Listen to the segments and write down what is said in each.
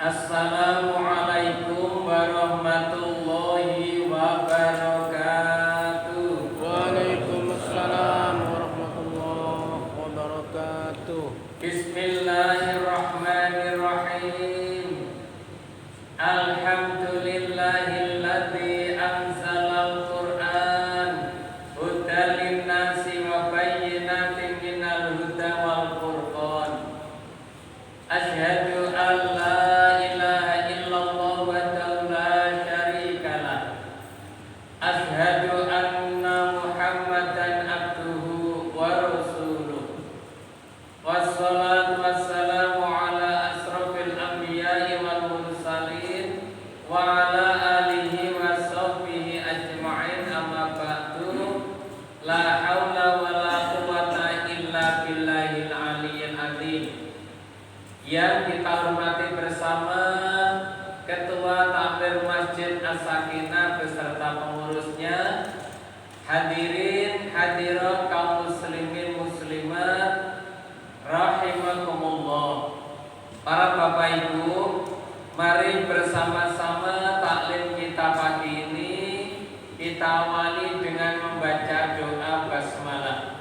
Assalamualaikum warahmatullahi wabarakatuh. Waalaikumsalam warahmatullahi wabarakatuh. Bismillahirrahmanirrahim. Alhamdulillahilladzi anzalal Qur'an hudan linnasi wa bayyinatin minal huda wal furqan. Asyhadu an la ilaha illallah wahdahu la syarikalah. Asyhadu anna Muhammadan abduhu wa rasuluh. Wassalatu wassalamu ala asrofil anbiya'i wal mursalin wa ala alihi wa sahbihi ajma'in, amma ba'du. La haula wa la quwwata illa billahil aliyyil azim. Yang kita hormati bersama Ketua Takmir Masjid As-Sakinah beserta pengurusnya, hadirin hadirat kaum muslimin muslimat rahimakumullah. Para bapak ibu, mari bersama-sama taklim kita pagi ini kita awali dengan membaca doa basmalah.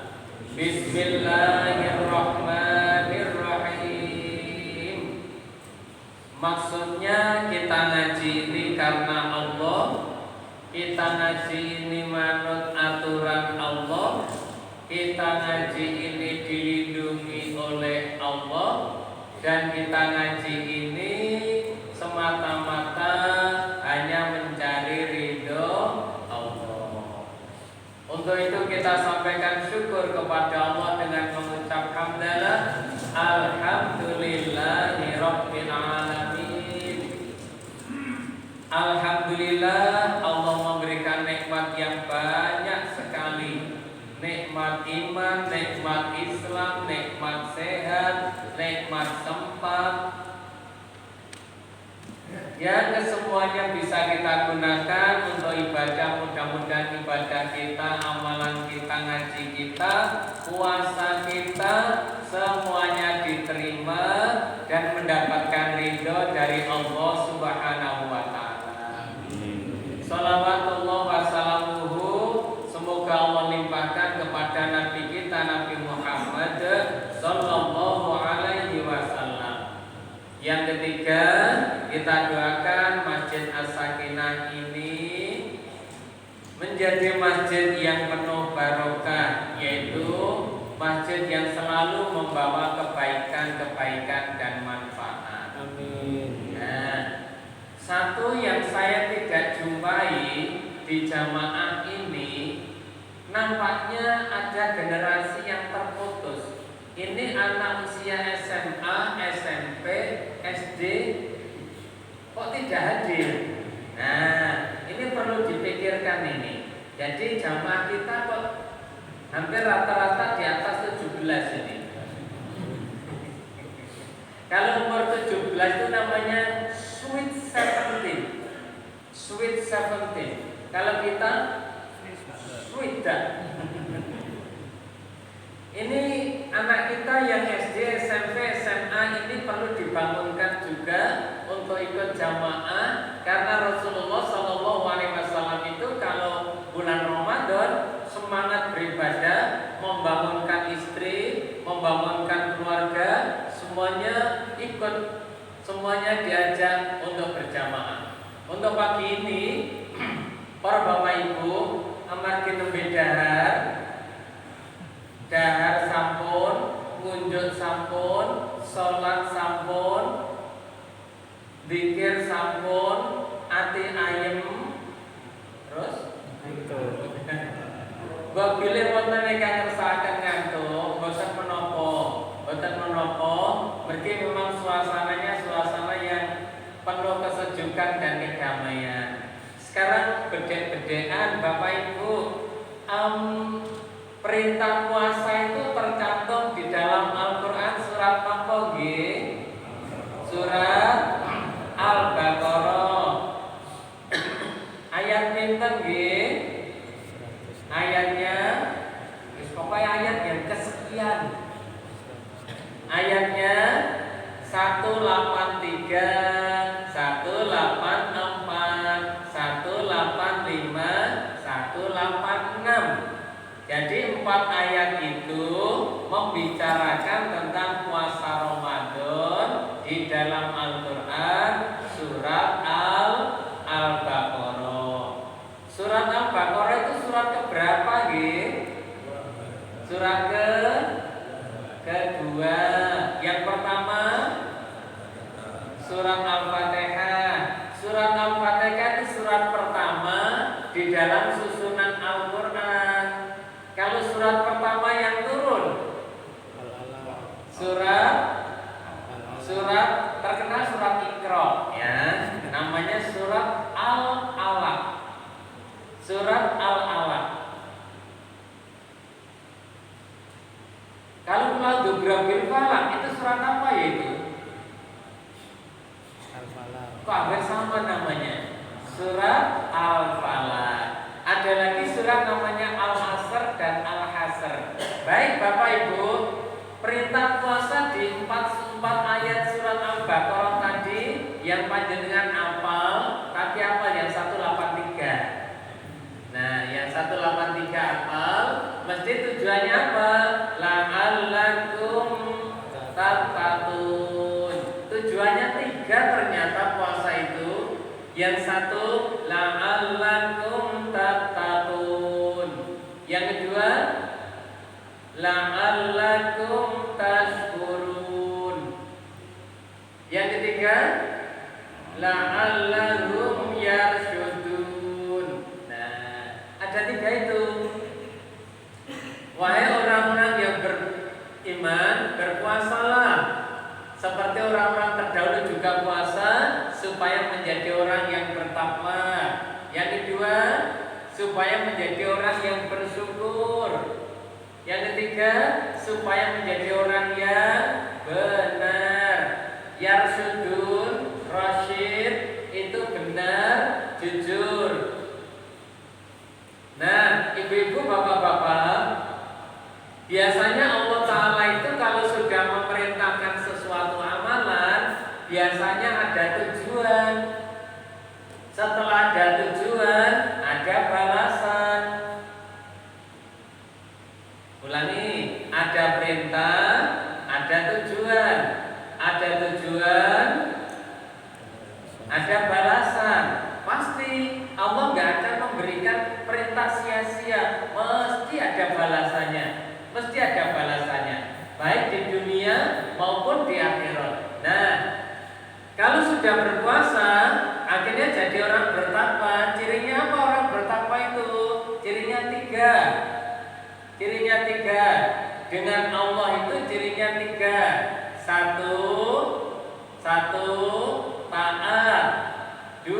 Bismillahirrahmanirrahim. Maksudnya kita ngaji ini karena Allah, kita ngaji ini manut aturan Allah, kita ngaji ini dilindungi oleh Allah, dan kita ngaji ini semata-mata hanya mencari ridho Allah. Untuk itu kita sampaikan syukur kepada Allah dengan mengucap hamdalah, alhamdulillahirabbil alamin. Alhamdulillah, Allah memberikan nikmat yang banyak sekali. Nikmat iman, nikmat Islam, nikmat sehat, nikmat sempat, yang kesemuanya bisa kita gunakan untuk ibadah. Mudah-mudahan ibadah kita, amalan kita, ngaji kita, puasa kita, semuanya diterima dan mendapatkan ridho dari Allah Subhanahu wa ta'ala. Salawatullah wassalamuhu, semoga Allah limpahkan kepada Nabi kita, Nabi Muhammad sallallahu alaihi wasallam. Yang ketiga, kita doakan Masjid As-Sakinah ini menjadi masjid yang penuh barokah, yaitu masjid yang selalu membawa kebaikan-kebaikan dan manfaat. Amin. Nah, satu yang saya tidak jumpai di jamaah ini, nampaknya ada generasi yang terputus. Ini anak usia SMA, SMP, SD kok tidak hadir. Nah, ini perlu dipikirkan ini. Jadi jamaah kita kok hampir rata-rata di atas 17 ini. Kalau umur 17 itu namanya sweet 17. Sweet 17. Kalau kita sweet dah. Ini anak kita yang SD, SMP, SMA ini perlu dibangunkan juga untuk ikut jamaah, karena Rasulullah SAW itu kalau bulan Ramadan semangat beribadah, membangunkan istri, membangunkan keluarga, semuanya ikut, semuanya diajak untuk berjamaah. Untuk pagi ini, para bapak ibu, amargi nembe dahar sampun, ngunjuk sampun, sholat sampun, zikir sampun, ati ayem, terus gua pilih wonten ingkang ngersakaken ngantuk, boten menapa, mergi memang suasananya suasana yang penuh kesejukan dan kedamaian. Sekarang bedek-bedekan Bapak Ibu, perintah puasa itu tercantum di dalam Al-Quran surat apa nggih? Surat Al-Baqarah. Ayat pinten nggih? Ayatnya pokoknya ayat yang kesekian. Ayatnya 183. di dalam Al-Qur'an surat Al-Baqarah. Surat Al-Baqarah itu surat keberapa nggih? Surat kedua. Yang pertama surat Al-Fatihah. Surat Al-Fatihah itu surat pertama di dalam susunan Al-Qur'an. Kalau surat pertama yang turun surat terkenal surat Iqra ya, namanya surat Al-Alaq. Surat Al-Alaq. Kalau Qul A'udzu Falaq itu surat apa ya itu? Kok hampir sama namanya? Surat Al-Falaq. Ada lagi surat namanya Al-Asr dan Al-Hasr. Baik Bapak Ibu, perintah puasa di 4 ayat surat Al-Baqarah tadi yang panjenengan hafal, tapi apa yang 183? Nah, yang 183 hafal, mesti tujuannya apa? La'allakum tattaqun. Tujuannya 3 ternyata puasa itu. Yang satu la'allakum tattaqun. Yang kedua la'allakum tashkurun. Yang ketiga la'allahum yarsyudun. Nah, ada 3 itu. Wahai orang-orang yang beriman, berpuasalah seperti orang-orang terdahulu juga puasa, supaya menjadi orang yang bertakwa. Yang kedua, supaya menjadi orang yang bersyukur. Yang ketiga, supaya menjadi orang yang benar. Yarsudun, rasyid itu benar, jujur. Nah, ibu-ibu, bapak-bapak, biasanya Allah Ta'ala itu kalau sudah memerintahkan sesuatu amalan, biasanya ada tujuan. Setelah ada tujuan, ada balasan. Ulangi, ada perintah, ada tujuan. Ada tujuan, ada balasan. Pasti Allah nggak akan memberikan perintah sia-sia. Mesti ada balasannya. Mesti ada balasannya, baik di dunia maupun di akhirat. Nah, kalau sudah berpuasa, akhirnya jadi orang bertakwa. Cirinya apa orang bertakwa itu? Cirinya 3. Cirinya 3. Dengan Allah itu cirinya 3. Satu taat. 2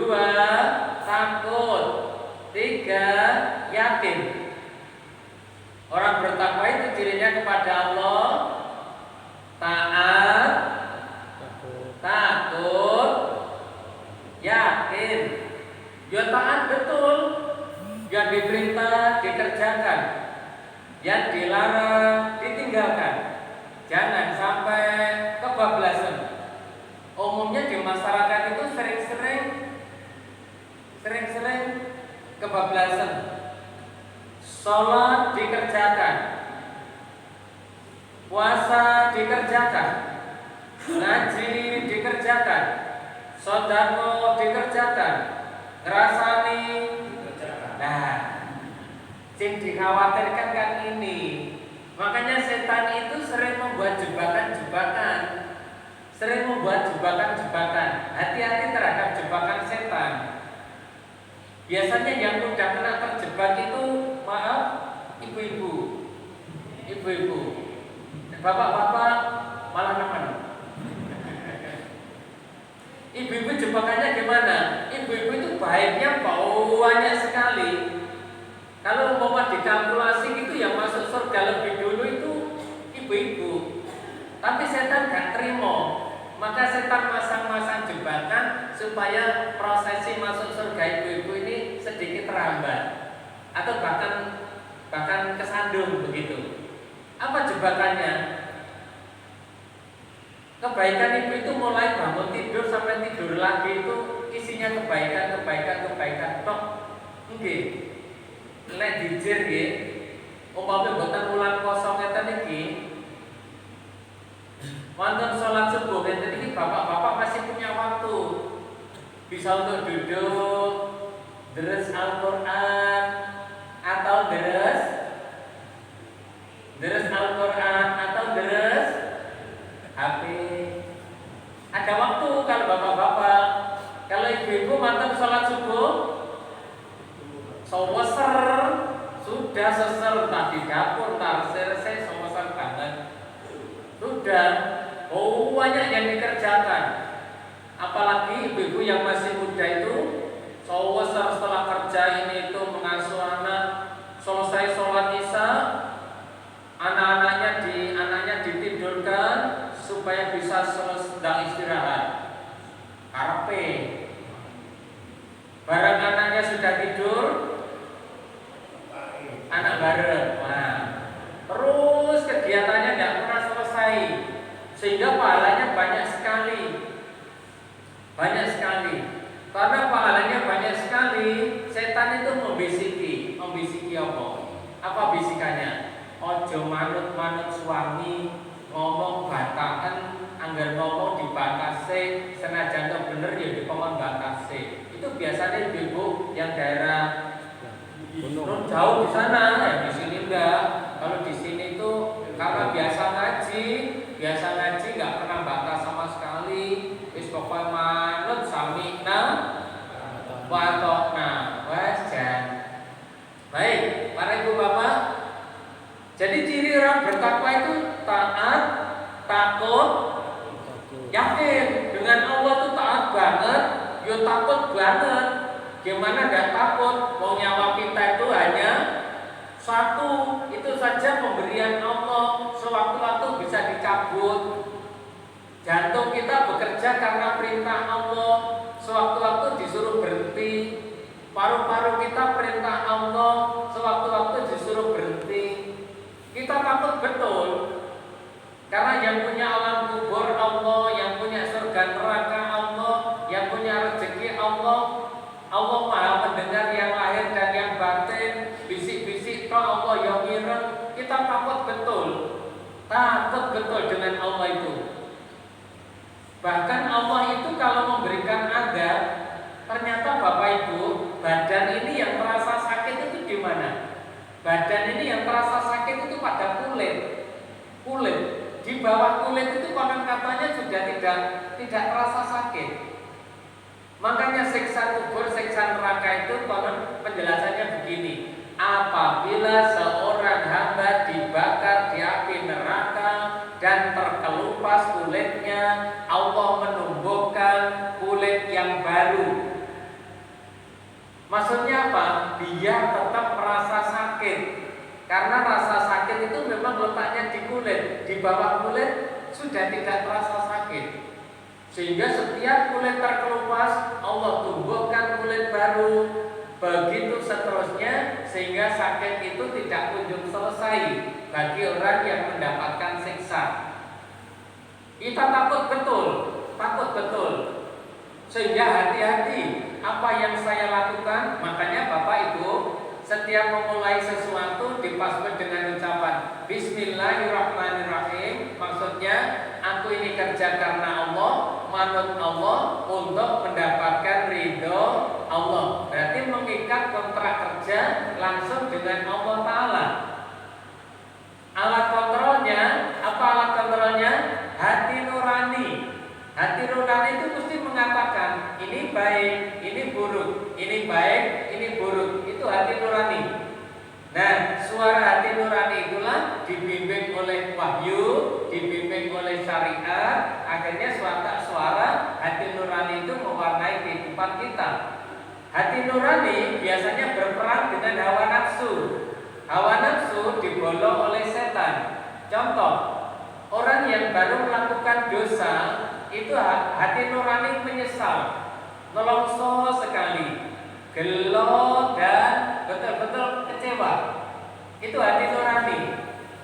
takut. 3 yakin. Orang bertakwa itu cirinya kepada Allah taat, takut, yakin. Ya taat betul, yang diperintah dikerjakan, yang dilarang ditinggalkan. Jangan sampai kebablasan. Umumnya di masyarakat itu sering-sering kebablasan. Sholat dikerjakan, puasa dikerjakan, ngaji dikerjakan, sedekah dikerjakan, ngrasani dikerjakan. Nah, yang dikhawatirkan kan ini. Makanya setan itu sering membuat jebakan-jebakan. Hati-hati terhadap jebakan setan. Biasanya yang mudah kena terjebak itu, maaf, ibu-ibu. Bapak-bapak malah teman. Ibu-ibu jebakannya gimana? Ibu-ibu itu baiknya banyak sekali. Kalau mau dikalkulasi itu yang masuk surga lebih dulu itu ibu-ibu. Tapi setan gak terima. Maka setan masang-masang jebakan supaya prosesi masuk surga ibu-ibu ini sedikit terhambat atau bahkan kesandung begitu. Apa jebakannya? Kebaikan ibu itu mulai bangun tidur sampai tidur lagi itu isinya kebaikan tok. Nggih. Lek dijir nggih, umpama mboten wulan kosong ngeten iki wonten sholat subuh dan ini bapak-bapak masih punya waktu, bisa untuk duduk, deres Al-Quran atau deres Al-Quran atau deres HP. Ada waktu kalau bapak-bapak. Kalau ibu-ibu mantan sholat subuh, seser sudah seser tadi dapur tar selesai seser banget. Sudah banyak yang dikerjakan. Apalagi ibu-ibu yang masih muda itu, seser setelah kerja ini itu mengasuh anak, selesai sholat isya, anaknya ditidurkan supaya bisa sedang istirahat. Karepe barang anaknya sudah tidur, anak bareng. Nah, terus kegiatannya tidak pernah selesai, sehingga pahalanya banyak sekali. Karena pahalanya banyak sekali, setan itu membisiki apa? Apa bisikannya? Ojo manut suami, ngomong batakan, anggar ngomong dibatasi, senajan to bener ya dikongkon batasi. Itu biasanya ibu yang daerah gunung jauh di sana, ya di sini enggak. Kalau di sini tuh karena biasa ngaji nggak pernah batas sama sekali. Wis pokoknya manut samina wa ta'na wajan. Baik, para ibu bapak. Jadi ciri orang bertakwa itu taat, takut, yakin dengan Allah itu taat banget, yo takut banget. Gimana gak takut? Mau nyawa kita itu hanya satu, itu saja pemberian Allah. Sewaktu-waktu bisa dicabut. Jantung kita bekerja karena perintah Allah. Sewaktu-waktu disuruh berhenti. Paru-paru kita perintah Allah. Sewaktu-waktu disuruh berhenti. Kita takut betul, karena yang punya alam kubur Allah, yang punya surga neraka Allah, yang punya rezeki Allah. Allah Maha mendengar yang lahir dan yang batin. Bisik-bisik toh Allah yang ireng. Kita takut betul dengan Allah itu. Bahkan Allah itu kalau memberikan azab, ternyata Bapak Ibu, badan ini yang terasa sakit itu di mana? Badan ini yang terasa sakit itu pada kulit. Di bawah kulit itu konon katanya sudah tidak terasa sakit. Makanya siksa kubur, siksa neraka itu konon penjelasannya begini. Apabila seorang hamba dibakar di api neraka dan terkelupas kulitnya, Allah menumbuhkan kulit yang baru. Maksudnya apa? Biar tetap merasa sakit. Karena rasa sakit itu memang letaknya di kulit. Di bawah kulit sudah tidak terasa sakit. Sehingga setiap kulit terkelupas, Allah tumbuhkan kulit baru. Begitu seterusnya, sehingga sakit itu tidak kunjung selesai bagi orang yang mendapatkan siksa. Kita takut betul. Sehingga hati-hati apa yang saya lakukan. Makanya Bapak Ibu, setiap memulai sesuatu dipaskan dengan ucapan Bismillahirrahmanirrahim. Maksudnya aku ini kerja karena Allah, manut Allah untuk mendapatkan ridho Allah. Berarti mengikat kontrak kerja langsung dengan Allah Ta'ala. Alat kontrolnya, apa alat kontrolnya? Hati nurani. Hati nurani itu mesti mengatakan ini baik, ini buruk, ini baik, ini buruk. Itu hati nurani. Nah, suara hati nurani itulah dibimbing oleh wahyu, dibimbing oleh syariat. Akhirnya suara hati nurani itu mewarnai kehidupan kita. Hati nurani biasanya berperang dengan hawa nafsu. Hawa nafsu dibolong oleh setan. Contoh, orang yang baru melakukan dosa itu hati nurani menyesal, nelongso sekali, gelo dan betul-betul kecewa. Itu hati nurani.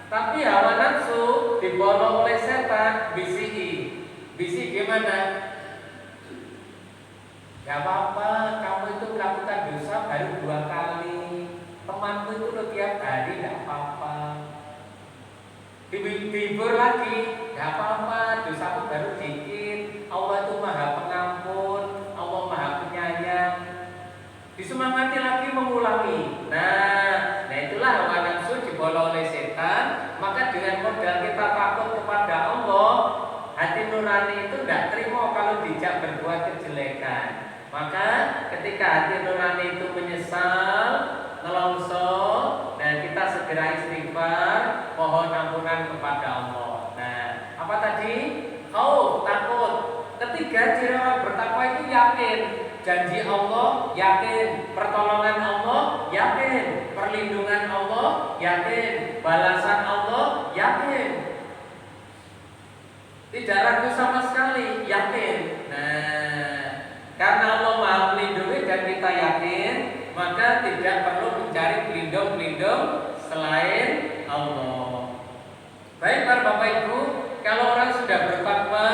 Tapi hawa nafsu dibolong oleh setan, bisi gimana? Gak apa-apa, kamu itu melakukan dosa baru 2 kali. Temanmu itu lo tiap hari, gak apa-apa. Dihibur lagi, gak Gak apa-apa, dosamu baru dikit. Allah itu Maha Pengampun, Allah Maha Penyayang. Disemangati lagi mengulangi. Nah itulah hawa nafsu dibola oleh setan. Maka dengan modal kita takut kepada Allah, hati nurani itu tidak terima kalau dijak berbuat kejelekan. Maka ketika hati nurani itu menyesal, nelongso, dan kita segera istighfar, mohon ampunan kepada Allah. Nah, apa tadi? Khauf, takut. Ketiga, ciri orang bertakwa itu yakin. Janji Allah, yakin. Pertolongan Allah, yakin. Perlindungan Allah, yakin. Balasan Allah, yakin. Tidak ragu sama sekali, yakin. Nah, karena Allah Maha Melindungi dan kita yakin, maka tidak perlu mencari pelindung-pelindung selain Allah. Baik para Bapak Ibu, kalau orang sudah bertakwa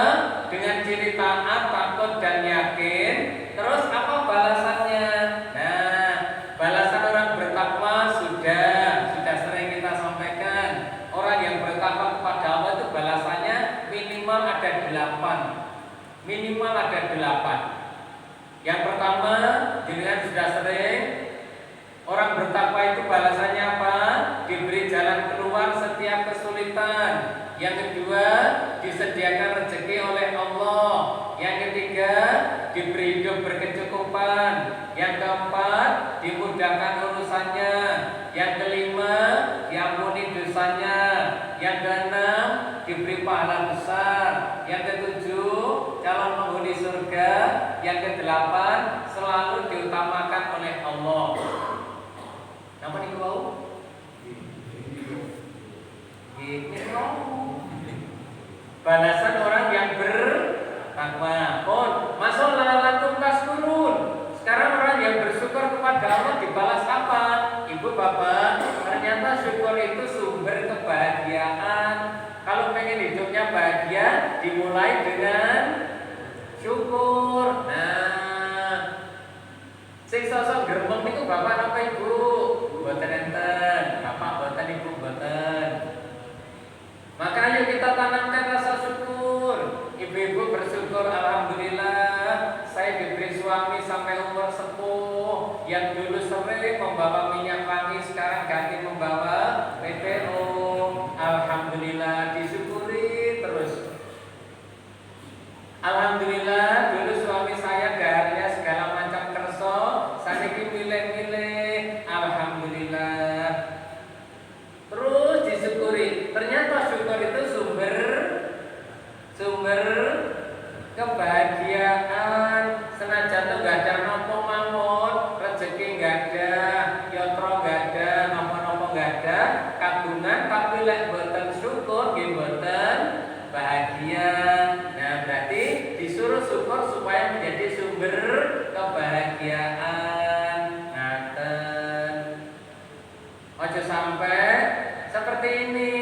dengan ciri taat, takut dan yakin, terus apa balasannya? Nah, balasan orang bertakwa sudah sering kita sampaikan. Orang yang bertakwa kepada Allah itu balasannya minimal ada 8. Minimal ada 8. Yang pertama, jenengan sudah sering, orang bertakwa itu balasannya apa? Diberi jalan keluar setiap kesulitan. Yang kedua, disediakan rezeki oleh Allah. Yang ketiga, diberi hidup berkecukupan. Yang keempat, dimudahkan urusannya. Yang kelima, diampuni dosanya. Yang keenam, diberi pahala besar. Yang ketujuh, calon penghuni surga. Yang kedelapan, selalu diutamakan oleh Allah. Apa nih kau? Ini kau. Balasan orang yang bertakwa. Pun masuk lalakum taskurun. Sekarang orang yang bersyukur kepada Allah dibalas apa? Ibu bapak, ternyata syukur itu sumber kebahagiaan. Kalau pengen hidupnya bahagia, dimulai dengan syukur. Nah, sing sosok geremeng itu bapak apa ibu? Boten enten, bapak boten, ibu boten. Maka ayo kita tanamkan rasa syukur. Ibu-ibu bersyukur, alhamdulillah saya diberi suami sampai umur sepuh. Yang dulu sering membawa minyak wangi, sekarang ganti membawa PPO. Alhamdulillah, disyukuri terus. Alhamdulillah, dulu suami saya gaharnya segala macam kerso, saya milih-milih. Alhamdulillah. Terus disyukuri. Ternyata syukur itu sumber kebahagiaan. Senajan tuh gak ada nopo-mamon, rezeki gak ada, yotro gak ada, nopo-nopo gak ada, kagungan, tapi lek boten syukur, nggih boten bahagia. Nah, berarti disuruh syukur supaya menjadi sumber kebahagiaan. Ngaten. Ojo sampai seperti ini.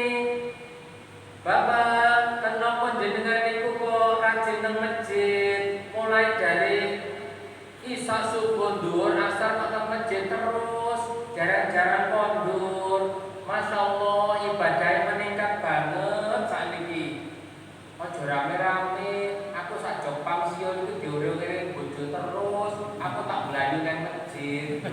Bapak, kenapa jenengan niku kok rajin nang masjid? Mulai dari isya subuh dhuwur asar kok nang masjid terus, jarang-jarang kondur. Masya Allah, ibadahnya meningkat banget sakniki. Ojo rame-rame, aku sak jog pangsion itu diurung-urung bojo terus, aku tak belayu nang masjid.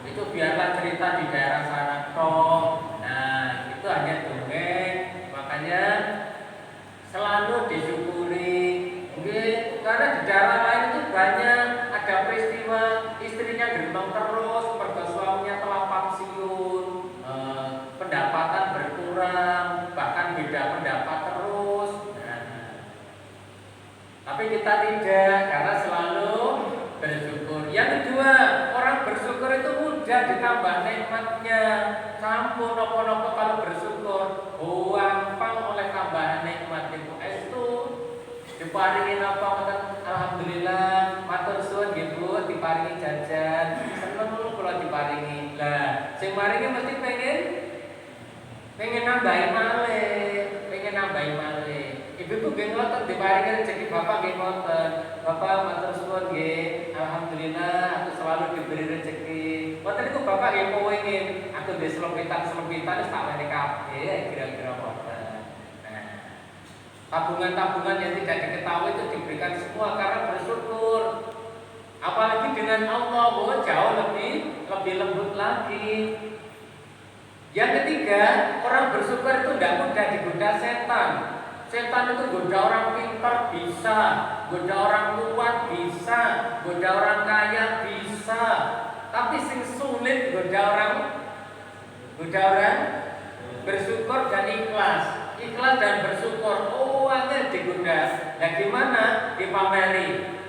Itu biarlah cerita di daerah sana toh. Nah, itu hanya dongeng. Makanya selalu disyukuri. Mungkin karena di daerah lain itu banyak ada peristiwa istrinya gerembang terus, mergo suaminya telah pensiun, pendapatan berkurang, bahkan beda pendapat terus. Tapi kita tidak, karena selalu bersyukur. Yang kedua, orang bersyukur itu mudah ditambah nikmatnya. Sampun nopo-nopo kalau bersyukur, gampang oleh tambahan nikmat itu. Itu diparingi napa? Alhamdulillah, matur suwun nggih Bu, diparingi jajan. Seneng kula diparingi. Lah, sing maringi mesti pengen nambahi malih. Ibu-ibu nggih ngoten diparingi rezeki Bapak nggih ngoten. Bapak matur suwun nggih. Alhamdulillah aku selalu diberi rezeki. Ngoten niku Bapak nggih kepengin aku ndek selempitan wis tak wene kabeh kira-kira ngoten. Nah, Tabungan-tabungan yang tidak diketahui itu diberikan semua karena bersyukur. Apalagi dengan Allah, jauh lebih lembut lagi. Yang ketiga, orang bersyukur itu tidak mudah digoda setan. Setan itu goda orang pintar bisa, goda orang kuat bisa, goda orang kaya bisa. Tapi sing sulit goda orang bersyukur dan ikhlas. Ikhlas dan bersyukur, angel digoda. Nah gimana? Dipameri.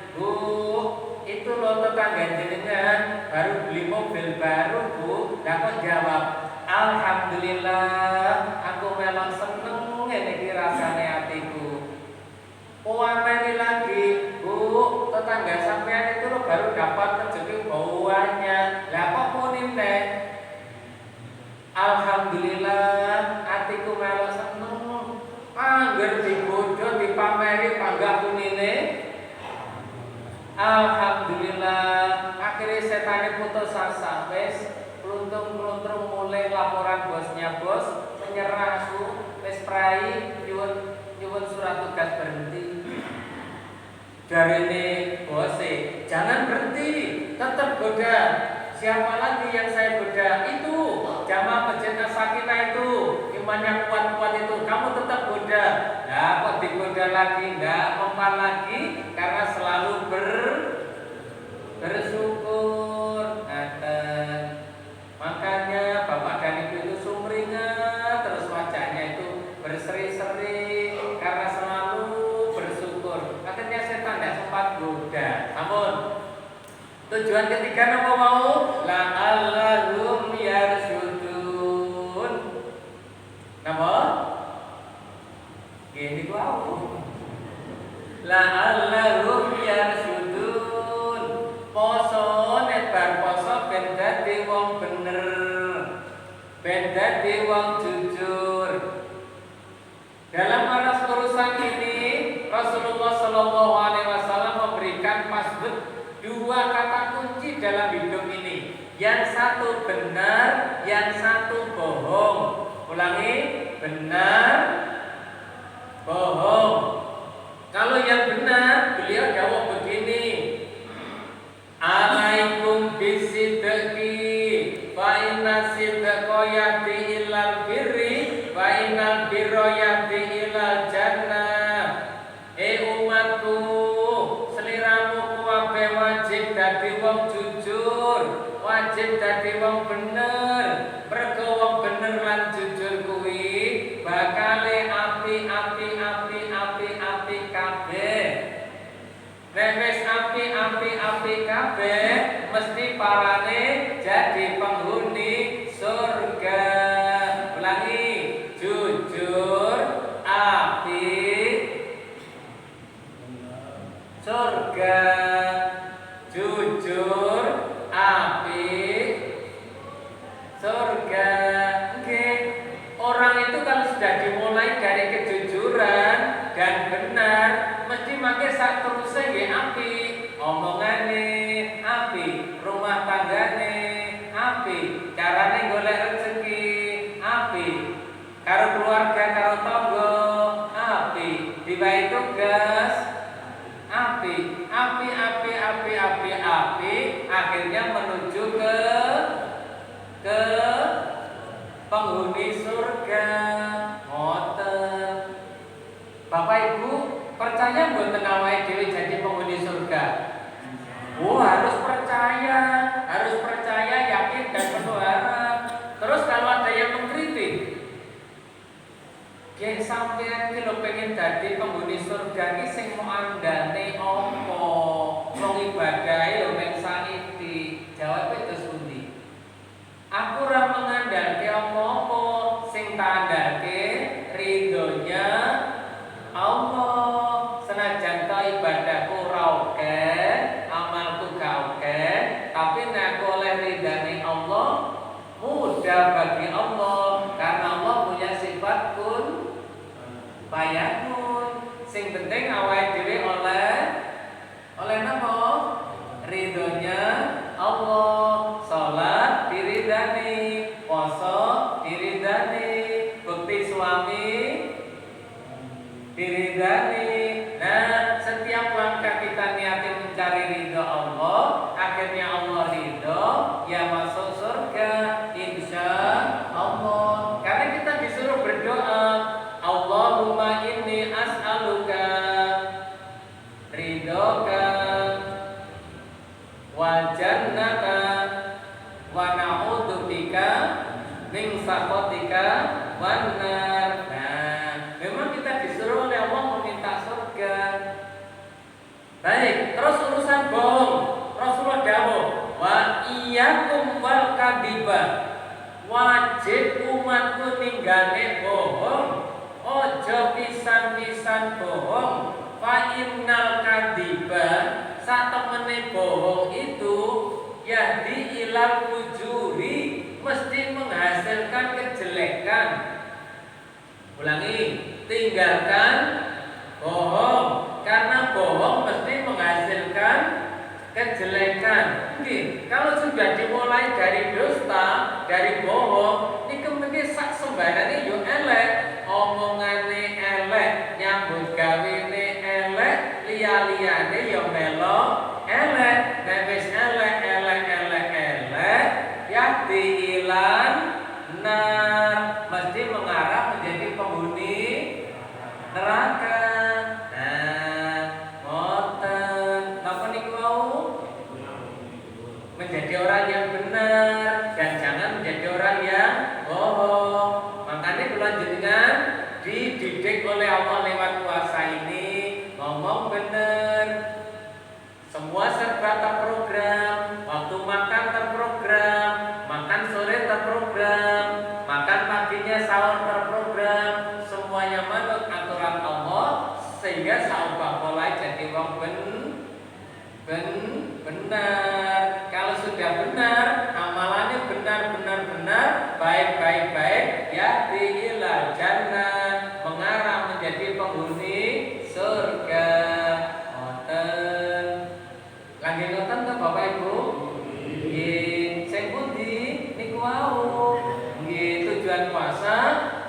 Itu loh tetangga jenengan baru beli mobil baru Bu. Nah kok jawab, alhamdulillah, aku memang seneng ini rasane hatiku. Ameri lagi, Bu, tetangga sampean itu loh baru dapat rezeki bauannya. Lah kok muni teh? Alhamdulillah, hatiku malah seneng. Angger dibodoh dipameri panggah kunine. Alhamdulillah, akhirnya setan putus asa. Wes peluntung-peluntung mulai laporan bosnya, bos menyerah aku, wes prai nyuwun surat tugas berhenti. Dari ini bose, jangan berhenti, tetap goda. Siapa lagi yang saya goda? Itu jamaah masjid As-Sakinah itu, imannya kuat-kuat itu, kamu tetap goda. Nah, kok digoda lagi? Enggak mempan lagi karena selalu bersyukur. Makanya Bapak dan Ibu itu sumringah terus wajahnya itu berseri-seri karena selalu bersyukur. Akhirnya setan tidak sempat goda. Namun tujuan ketiga apa mau? La'allahum yarsyudun. Napa? Gini ku aku. La'allahum yarsyudun. Poso nek bar poso ben dadi wong bener. Ben dadi wong jujur. Dalam aras urusan ini Rasulullah Shallallahu Alaihi Wasallam memberikan pasbut dua kata kunci dalam hidup ini. Yang satu benar, yang satu bohong. Ulangi, benar, bohong. Kalau yang benar, beliau jawab begini. Alaikum bisidqi fa inna sidqa yahdi ilal birri fa innal birra yahdi ilal jannah. Umatku, seliramu kuwabe wajib dadi wong jujur, wajib dadi wong bener. Mergo wong bener lan jujur kuwi bakale api kabeh. Nek wis api kabeh mesti parane jadi penghuni surga. Ulangi, jujur, api, surga. Jujur, api, surga. Oke. Orang itu kalau sudah dimulai dari kejujuran dan benar, mesti makai sak terusnya nggih api. Omongane api, rumah tanggane api, carane golek rezeki api, karo keluarga karo tangga api, diwai tugas api, akhirnya menuju ke penghuni surga. Ngoten. Bapak Ibu percaya mboten awake dhewe jadi penghuni surga? Harus percaya, yakin dan penuh harap. Terus kalau ada yang mengkritik, Geng sampean ki lho pengen dadi penghuni surga ki sing mau andane apa? Wong ibadahe lho mek saiki. Jawabe terus pundi? Aku ora mengandalke apa-apa, sing tak andalke ridhonya Allah. Senajan ta ibadahku ora akeh, amalku gak akeh, tapi nek aku oleh ridhane Allah, mudah bagi Allah karena Allah punya sifat kun fayakun. Sing penting awake dhewe oleh napa? Baik, terus urusan bohong. Rasulullah dawuh, wa iyyakum wal kadhiba. Wajib umatku ninggale bohong. Ojo pisan-pisan bohong. Fa innal kadhiba, sak temene bohong itu yahdi ilal fujuri, mesti menghasilkan kejelekan. Ulangi, tinggalkan bohong, karena bohong mesti menghasilkan kejelekan. Oke, kalau sudah dimulai dari dusta, dari bohong, ini kemudian sak sembarane yo elek, omongane elek, nyambut gawene elek, liya-liyane yo melo elek, nek wis elek ya diilan mesti mengarah menjadi penghuni neraka. Menjadi orang yang benar dan jangan menjadi orang yang bohong. Makanya bulan jenengan dididik oleh Allah lewat puasa ini ngomong benar. Semua serba terprogram, waktu makan terprogram, makan sore terprogram, makan paginya sahur terprogram, semuanya manut aturan Allah sehingga saubah pola jadi wong benar. Kalau sudah benar, amalannya benar, baik, ya diilal jannah, mengarah menjadi penghuni surga. Lagi ngoten to Bapak Ibu? Nggih, sing pundi niku wau. Nggih, tujuan puasa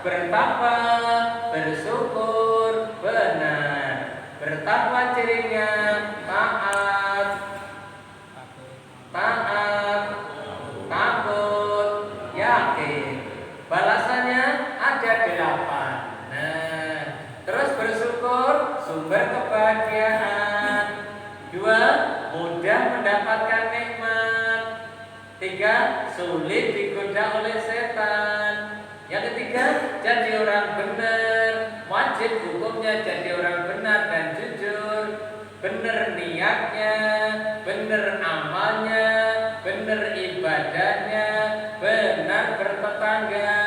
bertakwa, bersyukur, benar. Bertakwa cirinya taat, takut, yakin. Balasannya ada 8. Nah, terus bersyukur sumber kebahagiaan. 2, mudah mendapatkan nikmat. 3, sulit digoda oleh setan. Yang ketiga, jadi orang benar. Wajib hukumnya jadi orang benar dan jujur. Benar niatnya, benar amalnya, benar ibadahnya, benar bertetangga,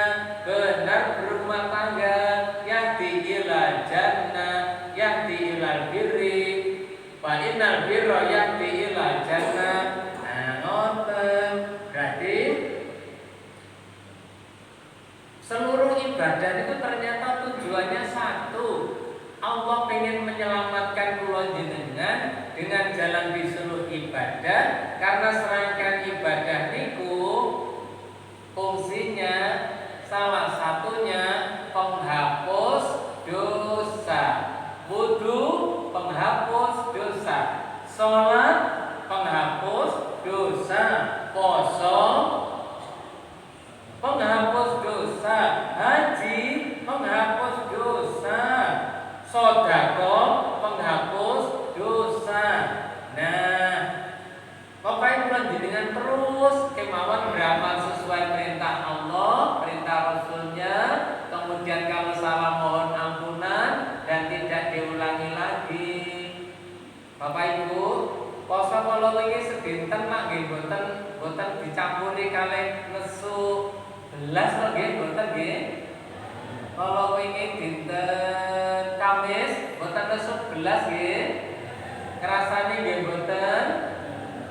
benar berumah tangga. Yahdi ilal jannah, yahdi ilal birri, fa innal birra yahdi ilal jannah. Nah, ngoten. Berarti seluruh ibadah itu ternyata tujuannya satu. Allah pengen menyelamatkan kula jenengan dengan jalan disuruh ibadah, karena serangkaian ibadah niku fungsinya salah satunya penghapus dosa. Wudu penghapus dosa, sholat penghapus dosa, poso penghapus dosa, haji penghapus dosa, sedekah penghapus dosa. Nah, Bapak Ibu jenengan terus kemauan beramal sesuai perintah Allah, perintah Rasulnya. Kemudian kalau salah mohon ampunan dan tidak diulangi lagi. Bapak Ibu, poso kala wingi sedinten mak nggih boten dicampuri kalih nesu belas lho nggih, boten nggih. Kala wingi dinten Kamis boten nesu belas nggih. Kerasane nggih boten.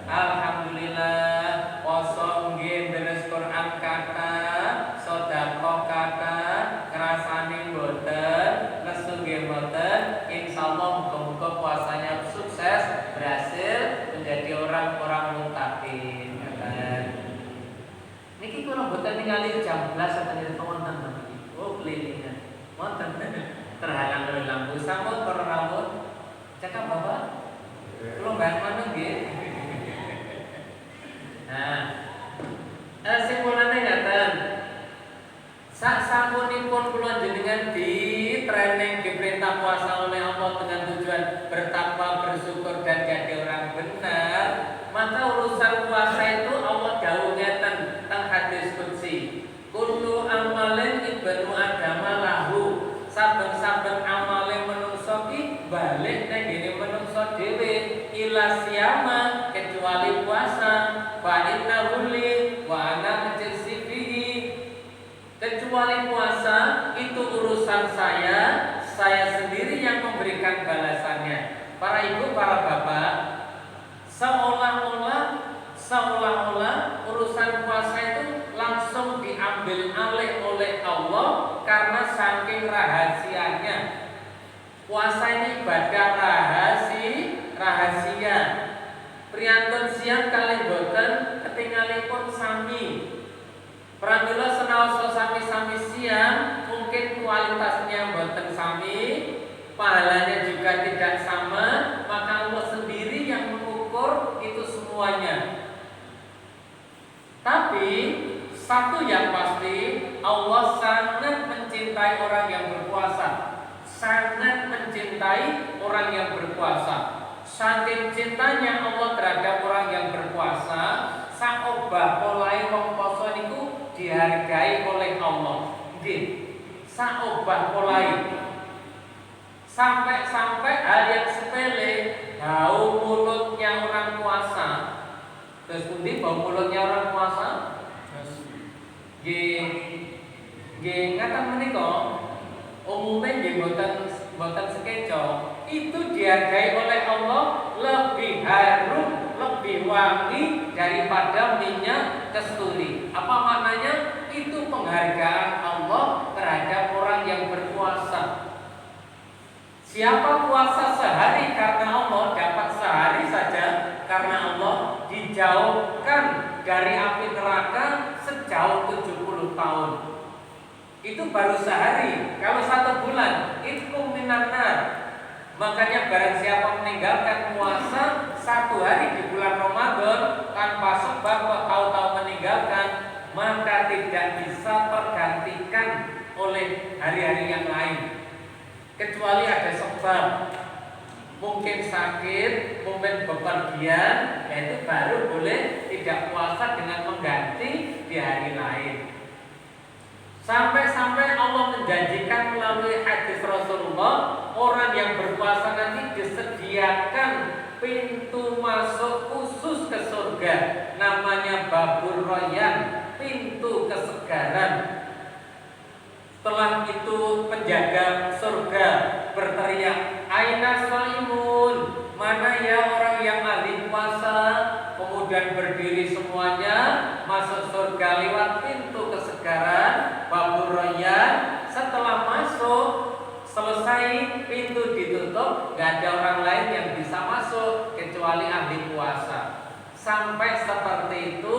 Alhamdulillah, poso nggih deres Quran kata, sedekah kata, kerasane boten, nesu nggih boten. Insyaallah muga-muga puasanya sukses, berhasil menjadi orang-orang muttaqin. Niki kula boten ningali jam 11 saten wonten niki. Oh, kelilingan. Wonten terhalang oleh lampu sampun para rambut. Cakap Bapak. Kula mbah manut nggih. Nah, simpulane ngaten. Sak sampunipun kula jenengan di training diperintah puasa oleh Allah dengan tujuan bertakwa, bersyukur dan jadi orang benar, maka urusan puasa itu Allah dawuh ngeten teng hadis qudsi. Kullu amalin ibnu adam lahu. Saben-saben amale manungsa ki balik nang dene menungso dhewe ila siyama kecuali puasa fa innahu li wa ana ajzi bihi. Kecuali puasa itu urusan saya sendiri yang memberikan balasannya. Para ibu, para bapak, seolah-olah urusan puasa itu langsung diambil alih oleh Allah karena saking rahasianya. Puasa ini ibadah rahasia. Priyantun siang kalih boten ketingalipun sami. Pramila senaosa sami-sami siang, mungkin kualitasnya boten sami, pahalanya juga tidak sama, maka Allah sendiri yang mengukur itu semuanya. Tapi satu yang pasti, Allah sangat mencintai orang yang berpuasa. Sangat mencintai orang yang berpuasa. Saking cintanya Allah terhadap orang yang berpuasa, saobah polai wong poso niku dihargai oleh Allah. Nggih. Saobah polai. Sampai hal yang sepele, bau mulutnya orang puasa. Terus pundi bau mulutnya orang puasa? Nggih ngaten menika umumnya nggih boten sekeco. Itu dihargai oleh Allah lebih harum, lebih wangi daripada minyak kasturi. Apa maknanya? Itu penghargaan Allah terhadap orang yang berpuasa. Siapa puasa sehari karena Allah dapat sehari saja karena Allah dijauhkan dari api neraka sejauh 70 tahun. Itu baru sehari. Kalau 1 bulan itu minan nar. Makanya barang siapa meninggalkan puasa 1 hari di bulan Ramadan tanpa sebab tahu-tahu meninggalkan, maka tidak bisa tergantikan oleh hari-hari yang lain. Kecuali ada sebab, mungkin sakit, mungkin bepergian, itu baru boleh tidak puasa dengan mengganti di hari lain. Sampai-sampai Allah menjanjikan melalui hadis Rasulullah, orang yang berpuasa nanti disediakan pintu masuk khusus ke surga, namanya Babur Rayyan, pintu kesegaran. Setelah itu penjaga surga berteriak, "Aina shaimun?" Mana ya orang yang ahli puasa? Kemudian berdiri semuanya masuk surga lewat pintu kesegaran Babur Rayyan. Setelah masuk, selesai pintu ditutup, gak ada orang lain yang bisa masuk kecuali ahli puasa. Sampai seperti itu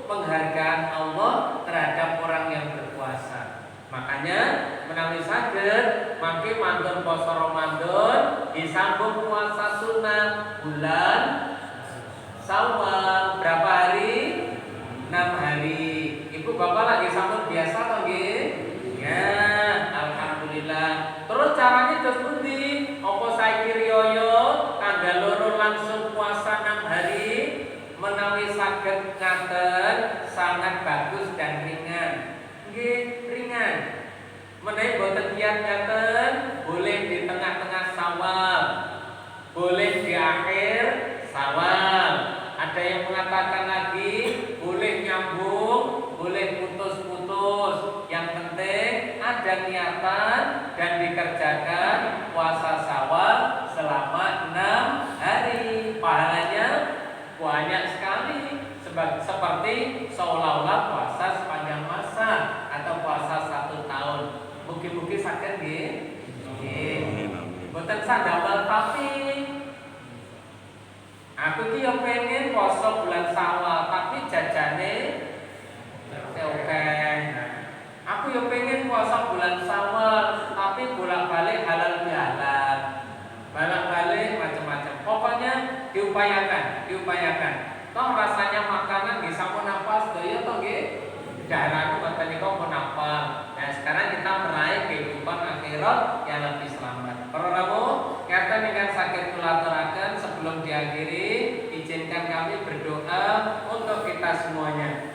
penghargaan Allah terhadap orang yang berpuasa. Makanya menawi saged mangke mantun poso Ramadan disambung puasa sunat bulan Syawal. Berapa hari? 6 hari. Ibu bapak lagi sambung biasa toh nggih? Ya, alhamdulillah. Terus caranya terus pundi? Apa saiki riyo tanggal 2 langsung puasa 6 hari? Menawi saged ngaten sangat bagus dan ringan. Nggih, ringan. Menawi boten kiat ngaten, boleh di tengah-tengah Syawal, boleh di akhir Syawal. Ada yang mengatakan lagi boleh nyambung, boleh putus-putus. Yang penting ada niatan dan dikerjakan puasa Syawal selama 6 hari. Pahalanya banyak sekali. Seperti seolah-olah puasa sepanjang masa atau puasa 1 tahun. Mungkin sakit nggih. Nggih. Boten sadamel tapi aku ki yo pengen puasa bulan Syawal tapi jajane oke. Aku yo pengen puasa bulan Syawal tapi bolak-balik halal bihalal. Bolak-balik macam-macam. Pokoknya diupayakan. Toh rasanya makanan nggih sampun nafas daya toh nggih. Darahku mboten niku pun nafas. Nah, sekarang kita meraih kehidupan akhirat yang lebih selamat. Para rawuh, ngaten ingkang saged kula aturaken sebelum diakhiri, izinkan kami berdoa untuk kita semuanya.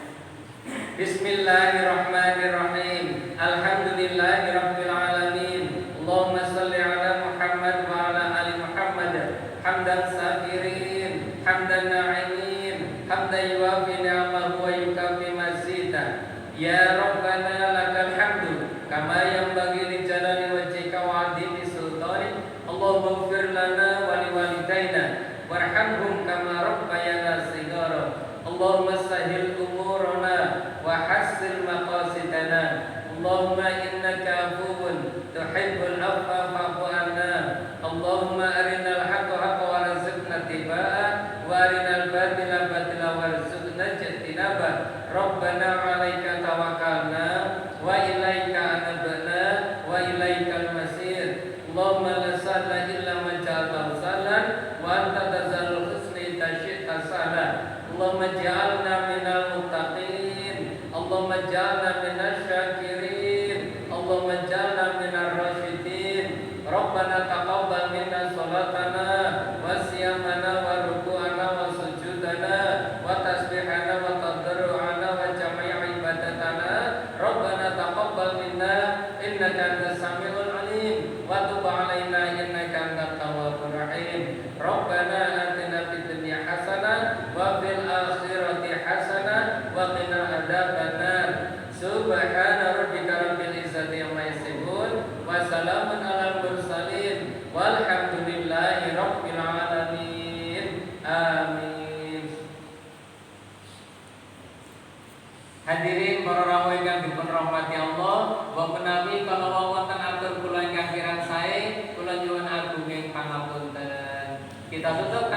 Bismillahirrahmanirrahim. Alhamdulillahirabbil alamin. Allahumma shalli ala Muhammad wa ala ali Muhammad hamdan sakirin, hamdan na'imin, hamdan yuafi ni'amahu wa yukafi mazidah. Ya Rabbana lakal hamdu kama yanbaghi li jalali wajhika wa 'azimi sultanik. Allahumma ighfir lana wa liwalidayna warhamhum kama rabbayana shighara. Allahumma sahhil umurana wa hassil maqasidana. Allahumma innaka afuwun tuhibbul 'afwa fa'fu 'anna. Allahumma arinal haqqa haqqan warzuqna ittiba'ah wa arinal batila batila warzuqna ijtinabah. Rabbana 'alaika tawakkalna wa ilaika anabna wa ilaikal masir. Allahumma la sahla illa ma ja'altahu sahlan wa anta tazalul husni tasyi'ta sahlan. Allahumma ja'alna minal muttaqin. Allahumma ja'alna minasy syakirin. Allahumma ja'alna minar rasyidin. Rabbana taqabbal minna salatana wa siyamana wa ruku'ana wa sujudana wa tasbihana wa tadarru'ana wa jami'a ibadatana. Rabbana taqabbal minna innaka antas samiul alim wa tub 'alaina innaka antat tawwabur rahim. Rabbana atina fid dunya hasanah wa fil akhirati hasanah wa qina adzabannar. Subhana rabbika rabbil izzati amma yasifun wa salamun alal mursalin walhamdulillahi rabbil alamin. Amin. Hadirin para rawuh ingkang dipun rahmati Allah, wa menawi kalau wonten atur kula ingkang kirang sae, kula nyuwun agunging pangapunten. Kita tutup